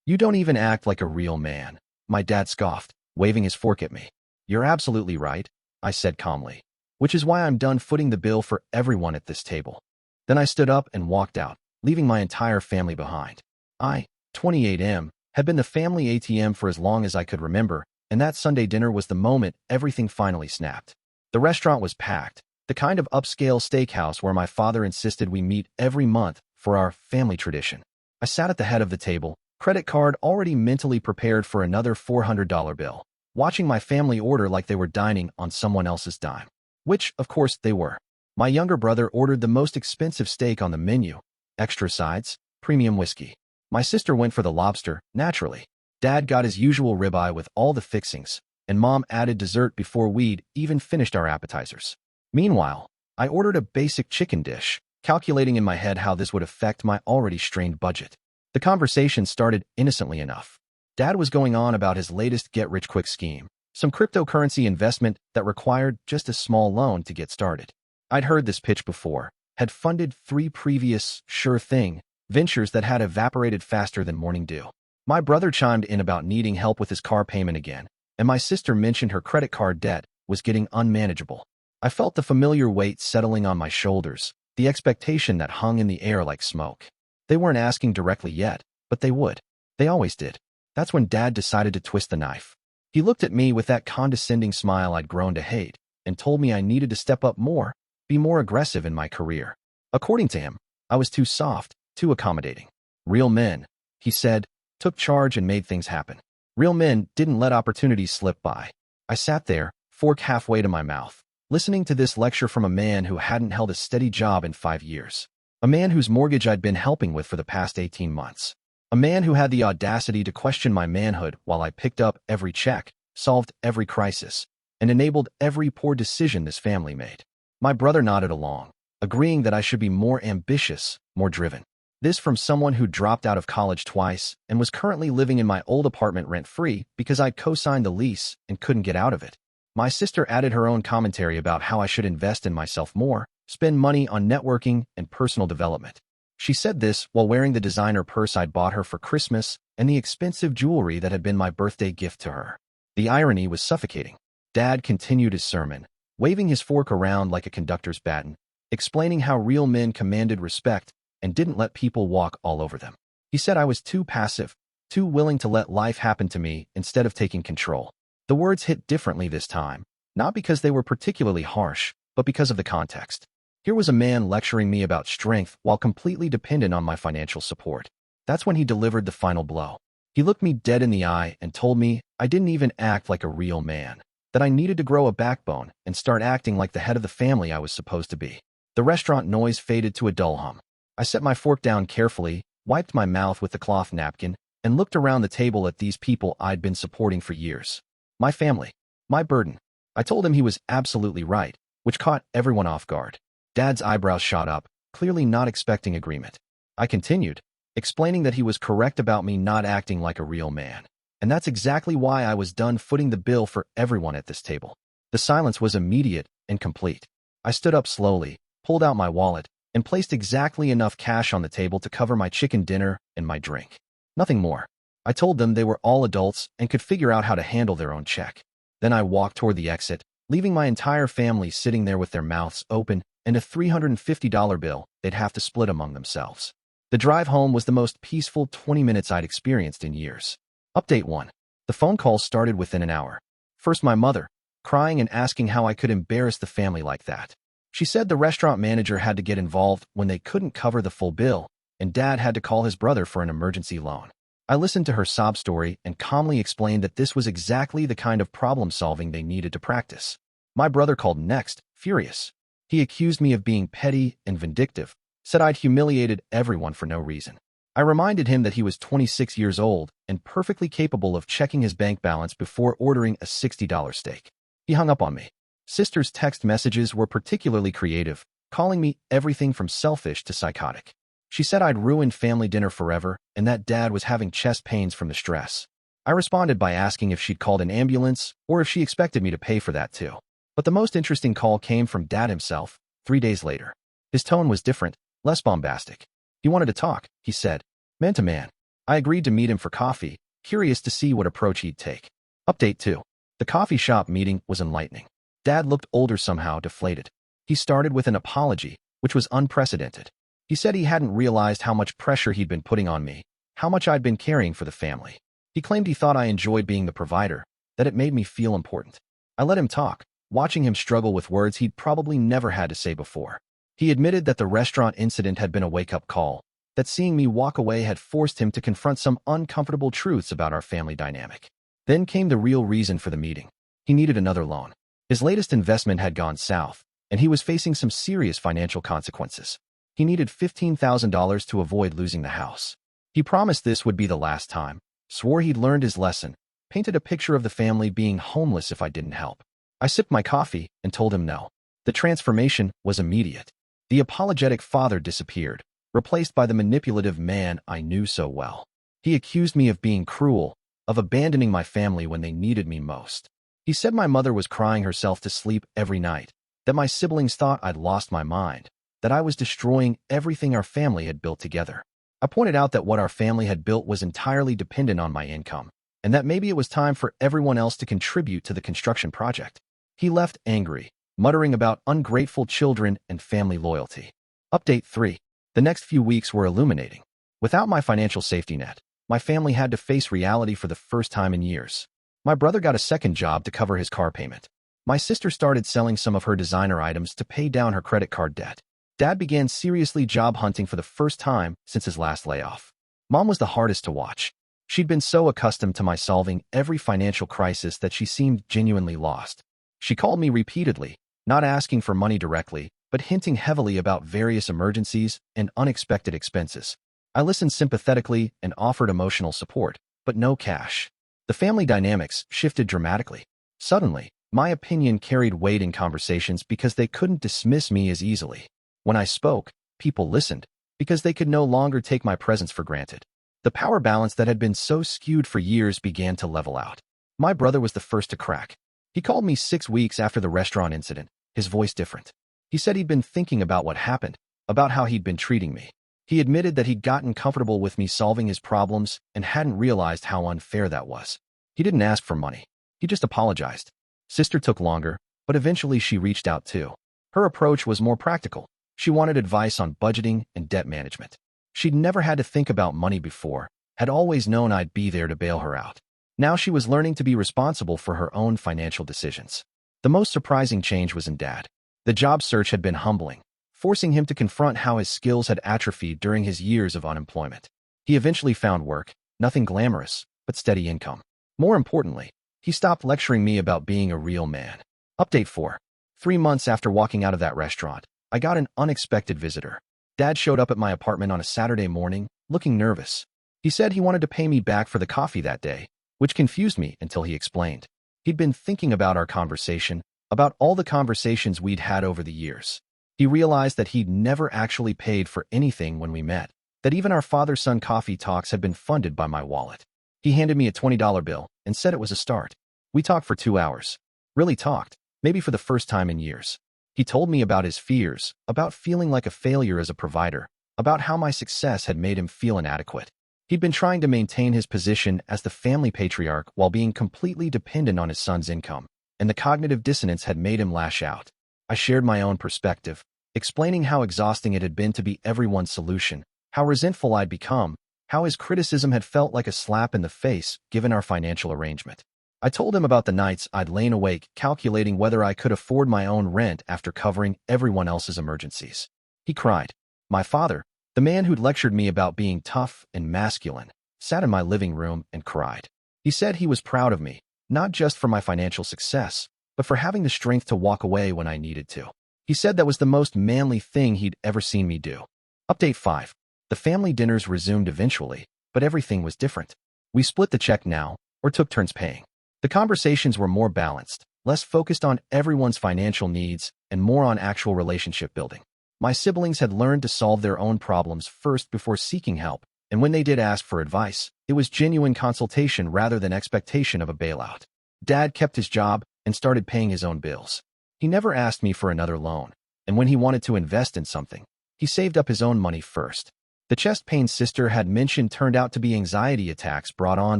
You don't even act like a real man, my dad scoffed, waving his fork at me. You're absolutely right, I said calmly, which is why I'm done footing the bill for everyone at this table. Then I stood up and walked out, leaving my entire family behind. 28M, had been the family ATM for as long as I could remember, and that Sunday dinner was the moment everything finally snapped. The restaurant was packed, the kind of upscale steakhouse where my father insisted we meet every month for our family tradition. I sat at the head of the table, credit card already mentally prepared for another $400 bill, watching my family order like they were dining on someone else's dime. Which, of course, they were. My younger brother ordered the most expensive steak on the menu, extra sides, premium whiskey. My sister went for the lobster, naturally. Dad got his usual ribeye with all the fixings, and Mom added dessert before we'd even finished our appetizers. Meanwhile, I ordered a basic chicken dish, calculating in my head how this would affect my already strained budget. The conversation started innocently enough. Dad was going on about his latest get-rich-quick scheme, some cryptocurrency investment that required just a small loan to get started. I'd heard this pitch before, had funded 3 previous sure-thing ventures that had evaporated faster than morning dew. My brother chimed in about needing help with his car payment again, and my sister mentioned her credit card debt was getting unmanageable. I felt the familiar weight settling on my shoulders, the expectation that hung in the air like smoke. They weren't asking directly yet, but they would. They always did. That's when Dad decided to twist the knife. He looked at me with that condescending smile I'd grown to hate, and told me I needed to step up more, be more aggressive in my career. According to him, I was too soft, too accommodating. Real men, he said, took charge and made things happen. Real men didn't let opportunities slip by. I sat there, fork halfway to my mouth, listening to this lecture from a man who hadn't held a steady job in 5 years. A man whose mortgage I'd been helping with for the past 18 months. A man who had the audacity to question my manhood while I picked up every check, solved every crisis, and enabled every poor decision this family made. My brother nodded along, agreeing that I should be more ambitious, more driven. This from someone who dropped out of college twice and was currently living in my old apartment rent-free because I'd co-signed the lease and couldn't get out of it. My sister added her own commentary about how I should invest in myself more, spend money on networking and personal development. She said this while wearing the designer purse I'd bought her for Christmas and the expensive jewelry that had been my birthday gift to her. The irony was suffocating. Dad continued his sermon, waving his fork around like a conductor's baton, explaining how real men commanded respect and didn't let people walk all over them. He said I was too passive, too willing to let life happen to me instead of taking control. The words hit differently this time, not because they were particularly harsh, but because of the context. Here was a man lecturing me about strength while completely dependent on my financial support. That's when he delivered the final blow. He looked me dead in the eye and told me I didn't even act like a real man, that I needed to grow a backbone and start acting like the head of the family I was supposed to be. The restaurant noise faded to a dull hum. I set my fork down carefully, wiped my mouth with the cloth napkin, and looked around the table at these people I'd been supporting for years. My family. My burden. I told him he was absolutely right, which caught everyone off guard. Dad's eyebrows shot up, clearly not expecting agreement. I continued, explaining that he was correct about me not acting like a real man. And that's exactly why I was done footing the bill for everyone at this table. The silence was immediate and complete. I stood up slowly, pulled out my wallet, and placed exactly enough cash on the table to cover my chicken dinner and my drink. Nothing more. I told them they were all adults and could figure out how to handle their own check. Then I walked toward the exit, leaving my entire family sitting there with their mouths open and a $350 bill they'd have to split among themselves. The drive home was the most peaceful 20 minutes I'd experienced in years. Update 1. The phone calls started within an hour. First my mother, crying and asking how I could embarrass the family like that. She said the restaurant manager had to get involved when they couldn't cover the full bill, and Dad had to call his brother for an emergency loan. I listened to her sob story and calmly explained that this was exactly the kind of problem-solving they needed to practice. My brother called next, furious. He accused me of being petty and vindictive, said I'd humiliated everyone for no reason. I reminded him that he was 26 years old and perfectly capable of checking his bank balance before ordering a $60 steak. He hung up on me. Sister's text messages were particularly creative, calling me everything from selfish to psychotic. She said I'd ruined family dinner forever and that Dad was having chest pains from the stress. I responded by asking if she'd called an ambulance or if she expected me to pay for that too. But the most interesting call came from Dad himself, 3 days later. His tone was different, less bombastic. He wanted to talk, he said, man to man. I agreed to meet him for coffee, curious to see what approach he'd take. Update 2. The coffee shop meeting was enlightening. Dad looked older somehow, deflated. He started with an apology, which was unprecedented. He said he hadn't realized how much pressure he'd been putting on me, how much I'd been carrying for the family. He claimed he thought I enjoyed being the provider, that it made me feel important. I let him talk, watching him struggle with words he'd probably never had to say before. He admitted that the restaurant incident had been a wake-up call, that seeing me walk away had forced him to confront some uncomfortable truths about our family dynamic. Then came the real reason for the meeting. He needed another loan. His latest investment had gone south, and he was facing some serious financial consequences. He needed $15,000 to avoid losing the house. He promised this would be the last time, swore he'd learned his lesson, painted a picture of the family being homeless if I didn't help. I sipped my coffee and told him no. The transformation was immediate. The apologetic father disappeared, replaced by the manipulative man I knew so well. He accused me of being cruel, of abandoning my family when they needed me most. He said my mother was crying herself to sleep every night, that my siblings thought I'd lost my mind, that I was destroying everything our family had built together. I pointed out that what our family had built was entirely dependent on my income, and that maybe it was time for everyone else to contribute to the construction project. He left angry, muttering about ungrateful children and family loyalty. Update 3. The next few weeks were illuminating. Without my financial safety net, my family had to face reality for the first time in years. My brother got a second job to cover his car payment. My sister started selling some of her designer items to pay down her credit card debt. Dad began seriously job hunting for the first time since his last layoff. Mom was the hardest to watch. She'd been so accustomed to my solving every financial crisis that she seemed genuinely lost. She called me repeatedly, not asking for money directly, but hinting heavily about various emergencies and unexpected expenses. I listened sympathetically and offered emotional support, but no cash. The family dynamics shifted dramatically. Suddenly, my opinion carried weight in conversations because they couldn't dismiss me as easily. When I spoke, people listened, because they could no longer take my presence for granted. The power balance that had been so skewed for years began to level out. My brother was the first to crack. He called me 6 weeks after the restaurant incident, his voice different. He said he'd been thinking about what happened, about how he'd been treating me. He admitted that he'd gotten comfortable with me solving his problems and hadn't realized how unfair that was. He didn't ask for money. He just apologized. Sister took longer, but eventually she reached out too. Her approach was more practical. She wanted advice on budgeting and debt management. She'd never had to think about money before, had always known I'd be there to bail her out. Now she was learning to be responsible for her own financial decisions. The most surprising change was in Dad. The job search had been humbling, forcing him to confront how his skills had atrophied during his years of unemployment. He eventually found work, nothing glamorous, but steady income. More importantly, he stopped lecturing me about being a real man. Update 4. 3 months after walking out of that restaurant, I got an unexpected visitor. Dad showed up at my apartment on a Saturday morning, looking nervous. He said he wanted to pay me back for the coffee that day, which confused me until he explained. He'd been thinking about our conversation, about all the conversations we'd had over the years. He realized that he'd never actually paid for anything when we met, that even our father-son coffee talks had been funded by my wallet. He handed me a $20 bill and said it was a start. We talked for 2 hours. Really talked, maybe for the first time in years. He told me about his fears, about feeling like a failure as a provider, about how my success had made him feel inadequate. He'd been trying to maintain his position as the family patriarch while being completely dependent on his son's income, and the cognitive dissonance had made him lash out. I shared my own perspective, explaining how exhausting it had been to be everyone's solution, how resentful I'd become, how his criticism had felt like a slap in the face given our financial arrangement. I told him about the nights I'd lain awake calculating whether I could afford my own rent after covering everyone else's emergencies. He cried. My father, the man who'd lectured me about being tough and masculine, sat in my living room and cried. He said he was proud of me, not just for my financial success, but for having the strength to walk away when I needed to. He said that was the most manly thing he'd ever seen me do. Update 5. The family dinners resumed eventually, but everything was different. We split the check now, or took turns paying. The conversations were more balanced, less focused on everyone's financial needs, and more on actual relationship building. My siblings had learned to solve their own problems first before seeking help, and when they did ask for advice, it was genuine consultation rather than expectation of a bailout. Dad kept his job and started paying his own bills. He never asked me for another loan, and when he wanted to invest in something, he saved up his own money first. The chest pain sister had mentioned turned out to be anxiety attacks brought on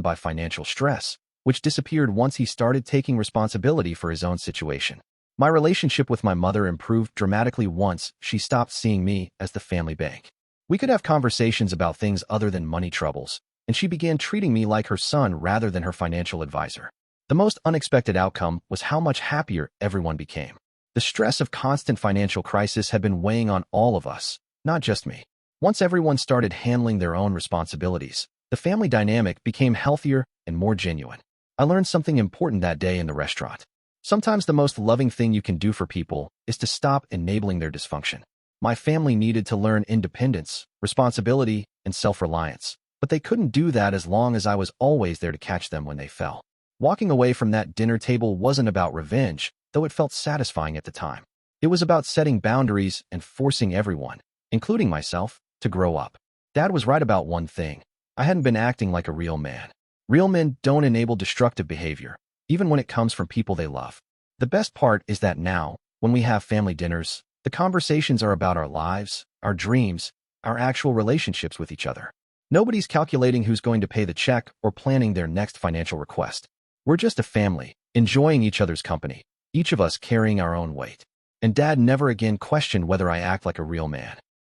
by financial stress, which disappeared once he started taking responsibility for his own situation. My relationship with my mother improved dramatically once she stopped seeing me as the family bank. We could have conversations about things other than money troubles, and she began treating me like her son rather than her financial advisor. The most unexpected outcome was how much happier everyone became. The stress of constant financial crisis had been weighing on all of us, not just me. Once everyone started handling their own responsibilities, the family dynamic became healthier and more genuine. I learned something important that day in the restaurant. Sometimes the most loving thing you can do for people is to stop enabling their dysfunction. My family needed to learn independence, responsibility, and self-reliance, but they couldn't do that as long as I was always there to catch them when they fell. Walking away from that dinner table wasn't about revenge, though it felt satisfying at the time. It was about setting boundaries and forcing everyone, including myself, to grow up. Dad was right about one thing. I hadn't been acting like a real man. Real men don't enable destructive behavior, even when it comes from people they love. The best part is that now, when we have family dinners, the conversations are about our lives, our dreams, our actual relationships with each other. Nobody's calculating who's going to pay the check or planning their next financial request. We're just a family, enjoying each other's company, each of us carrying our own weight. And Dad never again questioned whether I act like a real man.